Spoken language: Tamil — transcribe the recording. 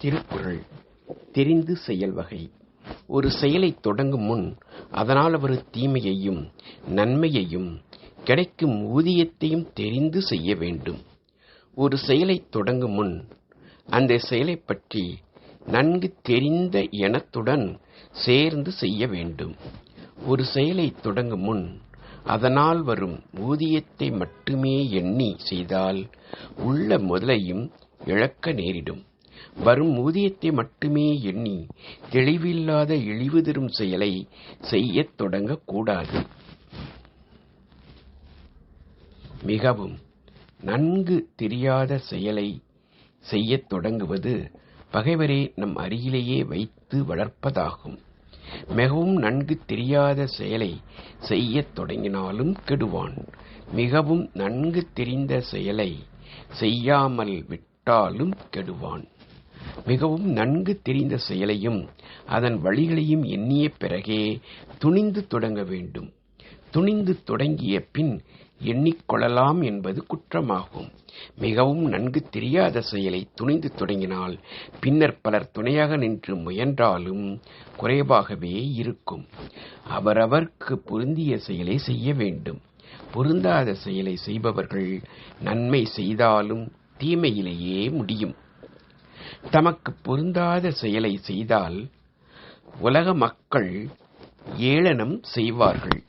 திருக்குறள் தெரிந்து செயல் வகை. ஒரு செயலைத் தொடங்கும் முன் அதனால் வரும் தீமையையும் நன்மையையும் கிடைக்கும் ஊதியத்தையும் தெரிந்து செய்ய வேண்டும். ஒரு செயலைத் தொடங்கும் முன் அந்த செயலைப் பற்றி நன்கு தெரிந்த எண்ணத்துடன் சேர்ந்து செய்ய வேண்டும். ஒரு செயலைத் தொடங்கும் முன் அதனால் வரும் ஊதியத்தை மட்டுமே எண்ணி செய்தால் உள்ள முதலையும் இழக்க நேரிடும். வரும் ஊதியத்தை மட்டுமே எண்ணி தெளிவில்லாத இழிவு தரும் செயலை செய்யத் தொடங்கக்கூடாது. மிகவும் நன்கு தெரியாத செயலை செய்யத் தொடங்குவது பகைவரை நம் அருகிலேயே வைத்து வளர்ப்பதாகும். மிகவும் நன்கு தெரியாத செயலை செய்யத் தொடங்கினாலும் கெடுவான். மிகவும் நன்கு தெரிந்த செயலை செய்யாமல் விட்டாலும் கெடுவான். மிகவும் நன்கு தெரிந்த செயலையும் அதன் வழிகளையும் எண்ணிய பிறகே துணிந்து தொடங்க வேண்டும். துணிந்து தொடங்கிய பின் எண்ணிக்கொள்ளலாம் என்பது குற்றமாகும். மிகவும் நன்கு தெரியாத செயலை துணிந்து தொடங்கினால் பின்னர் பலர் துணையாக நின்று முயன்றாலும் குறைவாகவே இருக்கும். அவரவர்க்கு பொருந்திய செயலை செய்ய வேண்டும். பொருந்தாத செயலை செய்பவர்கள் நன்மை செய்தாலும் தீமையிலேயே முடியும். தமக்கு பொருந்தாத செயலை செய்தால் உலக மக்கள் ஏளனம் செய்வார்கள்.